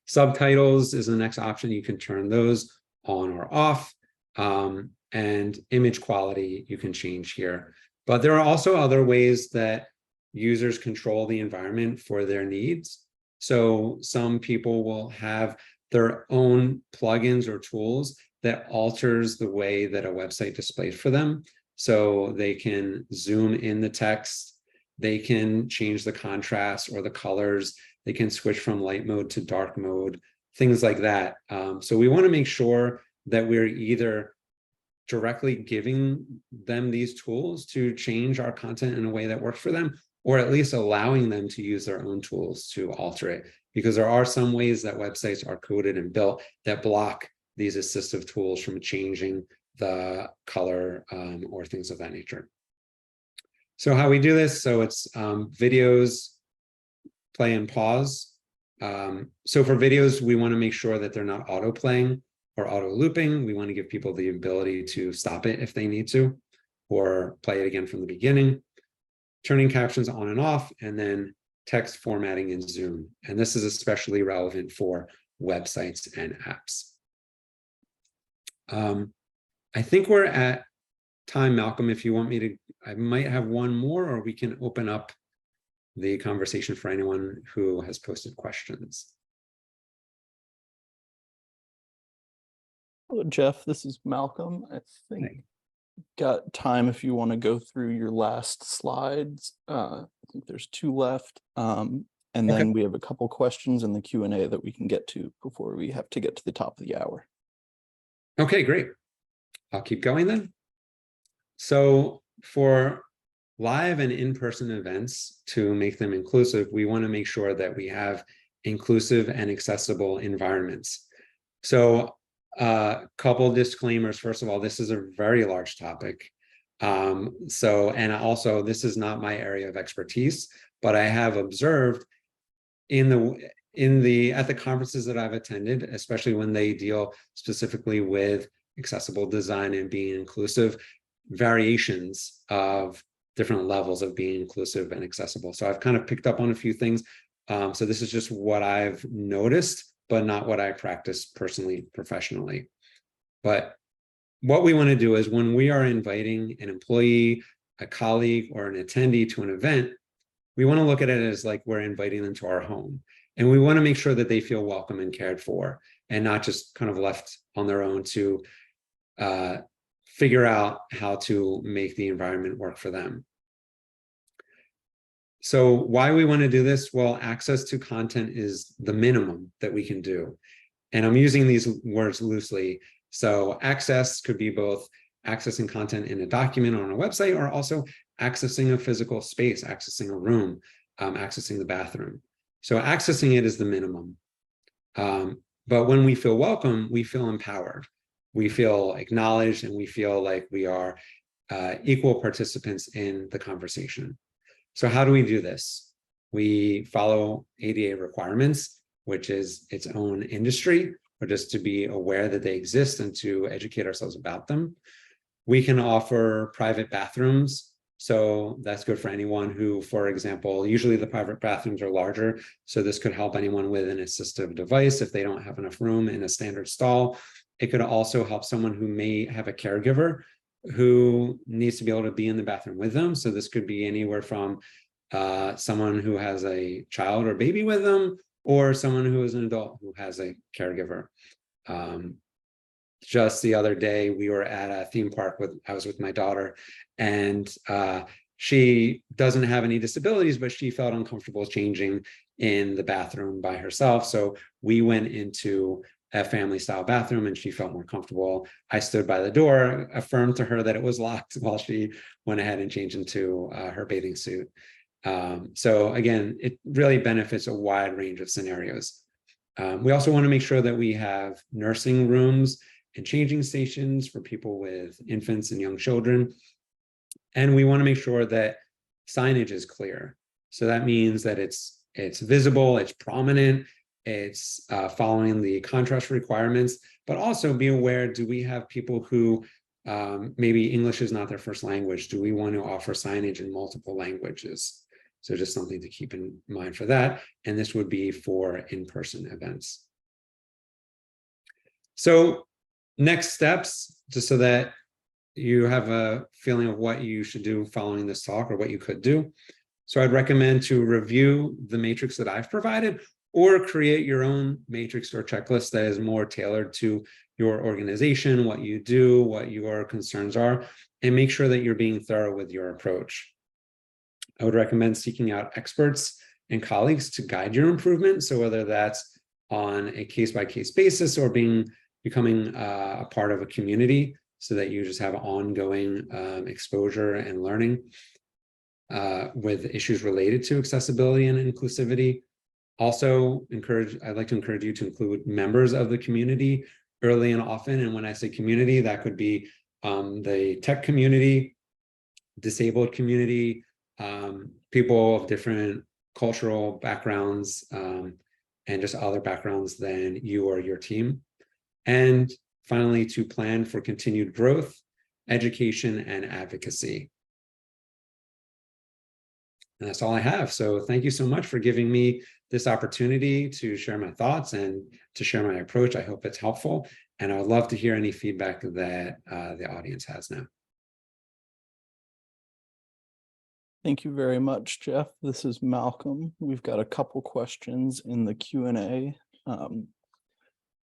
Subtitles is the next option. You can turn those on or off. And image quality you can change here. But there are also other ways that users control the environment for their needs. So some people will have their own plugins or tools that alters the way that a website displays for them. So they can zoom in the text, they can change the contrast or the colors, they can switch from light mode to dark mode, things like that. So we want to make sure that we're either directly giving them these tools to change our content in a way that works for them, or at least allowing them to use their own tools to alter it. Because there are some ways that websites are coded and built that block these assistive tools from changing the color or things of that nature. So how we do this, so it's videos, play and pause. So for videos, we want to make sure that they're not auto playing or auto looping. We want to give people the ability to stop it if they need to, or play it again from the beginning. Turning captions on and off, and then text formatting in Zoom. And this is especially relevant for websites and apps. I think we're at time, Malcolm. If you want me to, I might have one more, or we can open up the conversation for anyone who has posted questions. Hello, Jeff. This is Malcolm. I think Hey. got time if you want to go through your last slides. I think there's two left. And Okay. then we have a couple questions in the Q&A that we can get to before we have to get to the top of the hour. Okay, great. I'll keep going then. So for live and in-person events, to make them inclusive, we want to make sure that we have inclusive and accessible environments. So a couple disclaimers. First of all, this is a very large topic. And also this is not my area of expertise, but I have observed at the conferences that I've attended, especially when they deal specifically with accessible design and being inclusive, variations of different levels of being inclusive and accessible. So I've kind of picked up on a few things. So this is just what I've noticed, but not what I practice personally, professionally. But what we want to do is when we are inviting an employee, a colleague, or an attendee to an event, we want to look at it as like we're inviting them to our home. And we want to make sure that they feel welcome and cared for, and not just kind of left on their own to figure out how to make the environment work for them. So why we want to do this? Well, access to content is the minimum that we can do. And I'm using these words loosely. So access could be both accessing content in a document or on a website, or also accessing a physical space, accessing a room, accessing the bathroom. So accessing it is the minimum. But when we feel welcome, we feel empowered. We feel acknowledged, and we feel like we are equal participants in the conversation. So how do we do this? We follow ADA requirements, which is its own industry, or just to be aware that they exist and to educate ourselves about them. We can offer private bathrooms. So that's good for anyone who, for example, usually the private bathrooms are larger. So this could help anyone with an assistive device if they don't have enough room in a standard stall. It could also help someone who may have a caregiver who needs to be able to be in the bathroom with them. So this could be anywhere from someone who has a child or baby with them, or someone who is an adult who has a caregiver. Just the other day, we were at a theme park I was with my daughter, and she doesn't have any disabilities, but she felt uncomfortable changing in the bathroom by herself. So we went into a family style bathroom and she felt more comfortable. I stood by the door, affirmed to her that it was locked while she went ahead and changed into her bathing suit. So again, it really benefits a wide range of scenarios. We also want to make sure that we have nursing rooms and changing stations for people with infants and young children. And we want to make sure that signage is clear. So that means that it's visible, it's prominent, it's following the contrast requirements, but also be aware, do we have people who maybe English is not their first language? Do we want to offer signage in multiple languages? So just something to keep in mind for that. And this would be for in-person events. So next steps, just so that you have a feeling of what you should do following this talk, or what you could do. So I'd recommend to review the matrix that I've provided, or create your own matrix or checklist that is more tailored to your organization, what you do, what your concerns are, and make sure that you're being thorough with your approach. I would recommend seeking out experts and colleagues to guide your improvement. So whether that's on a case-by-case basis, or becoming a part of a community, so that you just have ongoing exposure and learning with issues related to accessibility and inclusivity. Also, I'd like to encourage you to include members of the community early and often. And when I say community, that could be the tech community, disabled community, people of different cultural backgrounds, and just other backgrounds than you or your team. And finally, to plan for continued growth, education, and advocacy. And that's all I have. So thank you so much for giving me this opportunity to share my thoughts and to share my approach. I hope it's helpful. And I would love to hear any feedback that the audience has now. Thank you very much, Jeff. This is Malcolm. We've got a couple questions in the Q&A.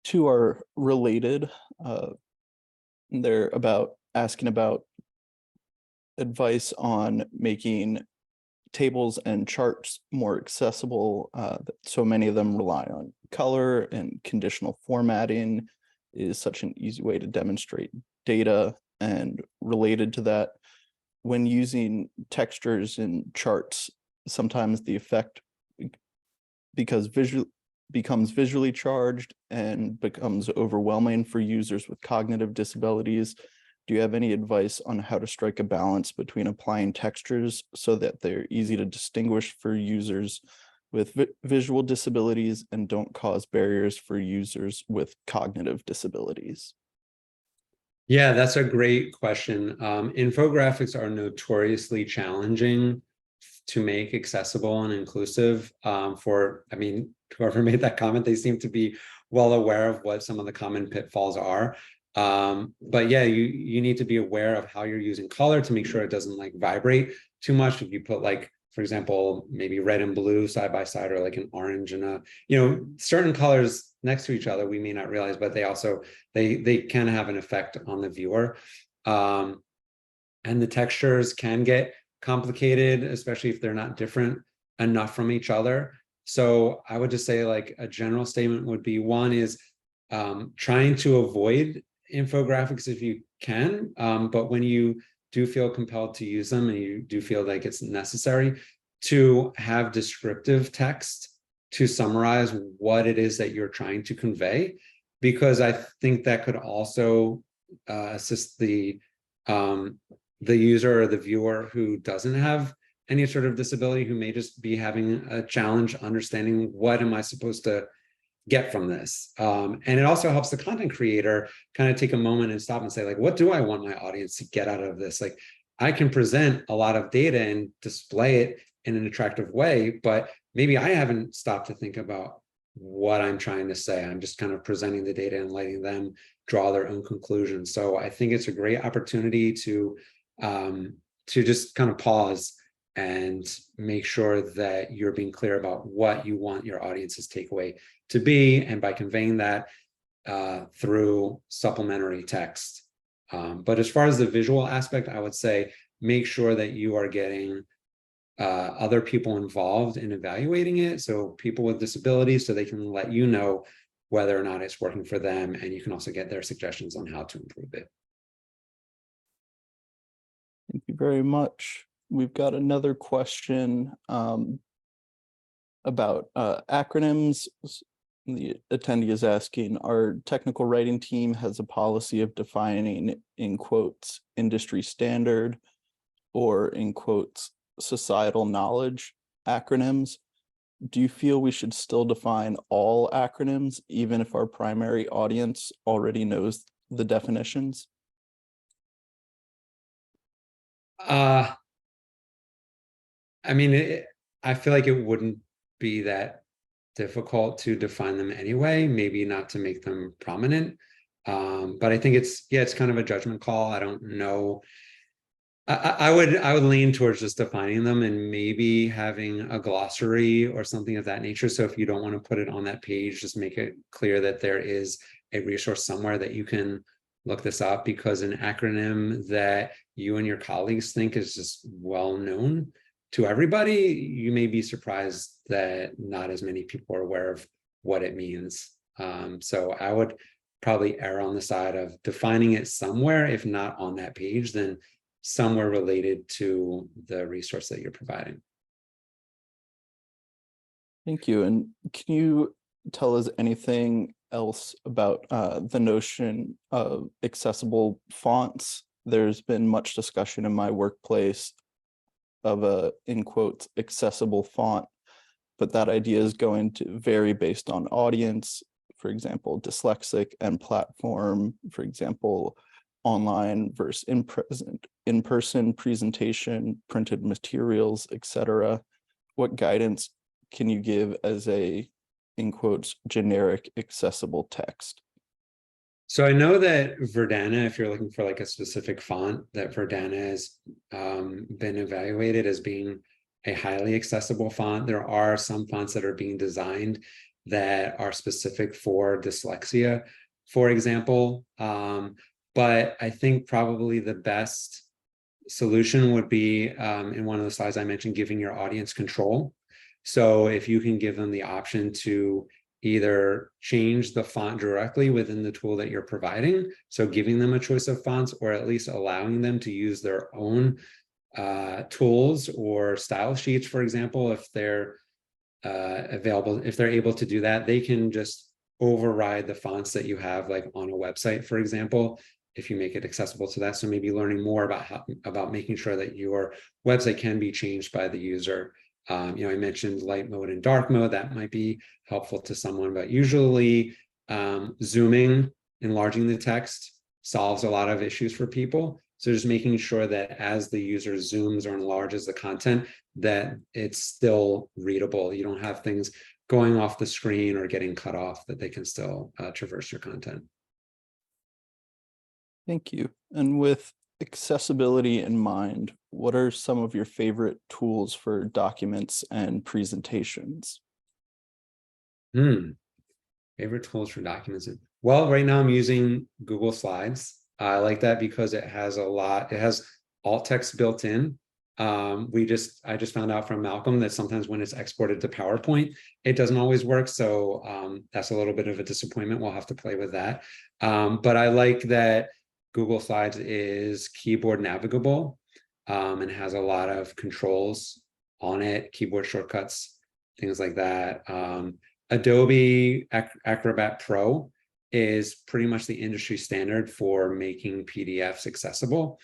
two are related. They're asking about advice on making tables and charts more accessible. So many of them rely on color, and conditional formatting is such an easy way to demonstrate data. And related to that, when using textures in charts, sometimes the effect becomes visually charged and becomes overwhelming for users with cognitive disabilities. Do you have any advice on how to strike a balance between applying textures so that they're easy to distinguish for users with visual disabilities and don't cause barriers for users with cognitive disabilities? Yeah, that's a great question. Infographics are notoriously challenging to make accessible and inclusive. I mean, whoever made that comment, they seem to be well aware of what some of the common pitfalls are. But yeah, you need to be aware of how you're using color to make sure it doesn't like vibrate too much. If you put like, for example, maybe red and blue side by side, or like an orange and certain colors next to each other, we may not realize, but they can have an effect on the viewer. And the textures can get complicated, especially if they're not different enough from each other. So I would just say like a general statement would be, one is trying to avoid infographics if you can, but when you do feel compelled to use them and you do feel like it's necessary, to have descriptive text to summarize what it is that you're trying to convey, because I think that could also assist the user or the viewer who doesn't have any sort of disability, who may just be having a challenge understanding what am I supposed to get from this. And it also helps the content creator kind of take a moment and stop and say, like, what do I want my audience to get out of this? Like, I can present a lot of data and display it in an attractive way, but maybe I haven't stopped to think about what I'm trying to say. I'm just kind of presenting the data and letting them draw their own conclusions. So I think it's a great opportunity to just kind of pause and make sure that you're being clear about what you want your audience's takeaway to be, and by conveying that through supplementary text. But as far as the visual aspect, I would say make sure that you are getting other people involved in evaluating it. So people with disabilities, so they can let you know whether or not it's working for them, and you can also get their suggestions on how to improve it. Thank you very much. We've got another question about acronyms. The attendee is asking, our technical writing team has a policy of defining, in quotes, industry standard, or in quotes, societal knowledge acronyms. Do you feel we should still define all acronyms, even if our primary audience already knows the definitions? I mean, I feel like it wouldn't be that difficult to define them anyway, maybe not to make them prominent. But I think it's kind of a judgment call. I don't know. I would lean towards just defining them and maybe having a glossary or something of that nature. So if you don't want to put it on that page, just make it clear that there is a resource somewhere that you can look this up, because an acronym that you and your colleagues think is just well known to everybody, you may be surprised that not as many people are aware of what it means. So I would probably err on the side of defining it somewhere, if not on that page, then somewhere related to the resource that you're providing. Thank you. And can you tell us anything else about the notion of accessible fonts? There's been much discussion in my workplace of a, in quotes, accessible font, but that idea is going to vary based on audience, for example, dyslexic, and platform, for example, online versus in-person presentation, printed materials, etc. What guidance can you give as a, in quotes, generic accessible text? So I know that Verdana, if you're looking for like a specific font, that Verdana has been evaluated as being a highly accessible font. There are some fonts that are being designed that are specific for dyslexia, for example. But I think probably the best solution would be, in one of the slides I mentioned, giving your audience control. So if you can give them the option to either change the font directly within the tool that you're providing, so giving them a choice of fonts, or at least allowing them to use their own tools or style sheets, for example, if they're available, if they're able to do that, they can just override the fonts that you have, like on a website, for example, if you make it accessible to that. So maybe learning more about making sure that your website can be changed by the user. I mentioned light mode and dark mode. That might be helpful to someone, but usually zooming, enlarging the text solves a lot of issues for people. So just making sure that as the user zooms or enlarges the content, that it's still readable. You don't have things going off the screen or getting cut off, that they can still traverse your content. Thank you. And with accessibility in mind, what are some of your favorite tools for documents and presentations? Favorite tools for documents? Well, right now I'm using Google Slides. I like that because it has alt text built in. I just found out from Malcolm that sometimes when it's exported to PowerPoint, it doesn't always work. So that's a little bit of a disappointment. We'll have to play with that. But I like that Google Slides is keyboard navigable and has a lot of controls on it, keyboard shortcuts, things like that. Adobe Acrobat Pro is pretty much the industry standard for making PDFs accessible.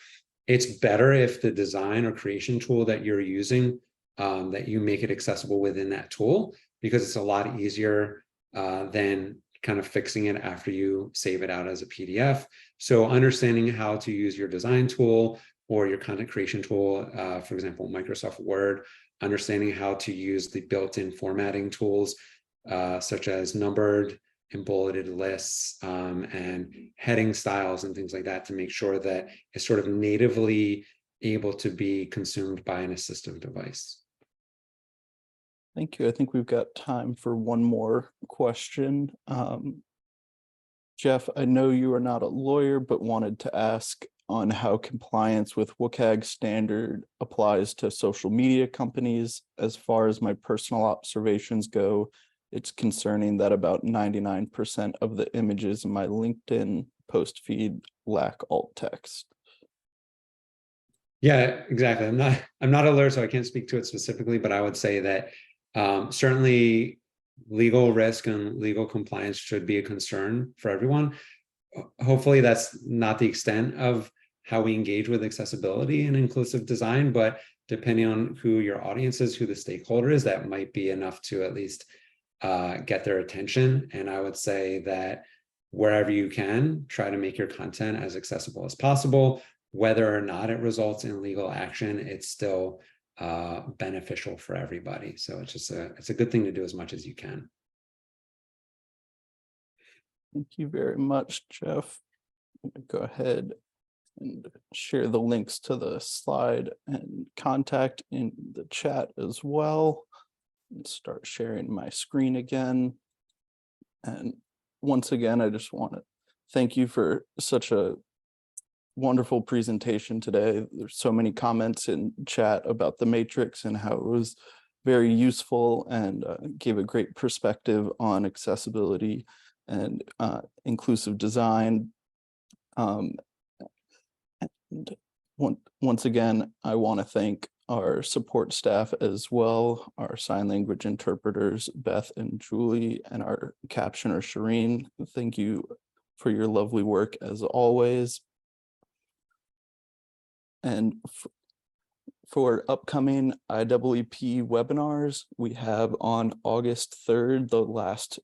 It's better if the design or creation tool that you're using, that you make it accessible within that tool, because it's a lot easier than kind of fixing it after you save it out as a PDF. So understanding how to use your design tool or your content creation tool, for example, Microsoft Word, understanding how to use the built-in formatting tools, such as numbered and bulleted lists and heading styles and things like that, to make sure that it's sort of natively able to be consumed by an assistive device. Thank you. I think we've got time for one more question. Jeff, I know you are not a lawyer, but wanted to ask on how compliance with WCAG standard applies to social media companies. As far as my personal observations go, it's concerning that about 99% of the images in my LinkedIn post feed lack alt text. Yeah, exactly. I'm not a lawyer, so I can't speak to it specifically, but I would say that certainly legal risk and legal compliance should be a concern for everyone. Hopefully that's not the extent of how we engage with accessibility and inclusive design, but depending on who your audience is, who the stakeholder is, that might be enough to at least get their attention. And I would say that wherever you can, try to make your content as accessible as possible. Whether or not it results in legal action, it's still beneficial for everybody. So it's a good thing to do as much as you can. Thank you very much, Jeff. I'm going to go ahead and share the links to the slide and contact in the chat as well. And start sharing my screen again. And once again, I just want to thank you for such a wonderful presentation today. There's so many comments in chat about the matrix and how it was very useful and gave a great perspective on accessibility and inclusive design. And once again, I want to thank our support staff as well, our sign language interpreters, Beth and Julie, and our captioner, Shireen. Thank you for your lovely work as always. And for upcoming IEEP webinars, we have on August 3rd, the last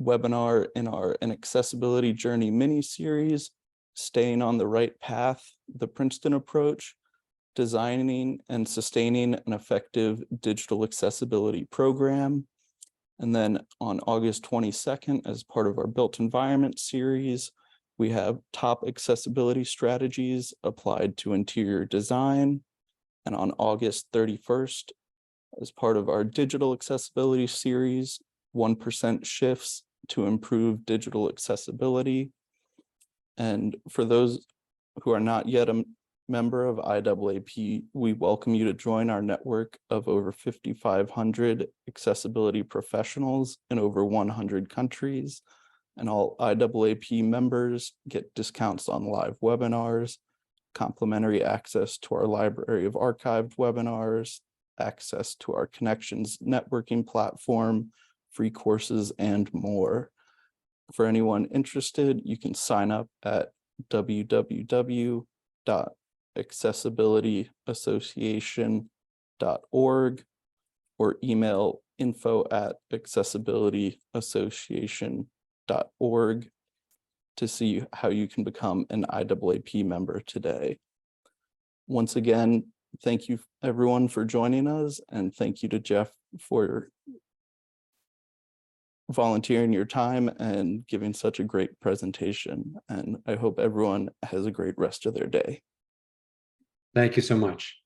webinar in our An Accessibility Journey mini-series, Staying on the Right Path, the Princeton Approach, Designing and Sustaining an Effective Digital Accessibility Program. And then on August 22nd, as part of our Built Environment series, we have Top Accessibility Strategies Applied to Interior Design. And on August 31st, as part of our Digital Accessibility series, 1% shifts to improve digital accessibility. And for those who are not yet a member of IAAP, we welcome you to join our network of over 5,500 accessibility professionals in over 100 countries. And all IAAP members get discounts on live webinars, complimentary access to our library of archived webinars, access to our Connections networking platform, free courses, and more. For anyone interested, you can sign up at www.accessibilityassociation.org or email info@accessibilityassociation.org to see how you can become an IAAP member today. Once again, thank you everyone for joining us, and thank you to Jeff for volunteering your time and giving such a great presentation. And I hope everyone has a great rest of their day. Thank you so much.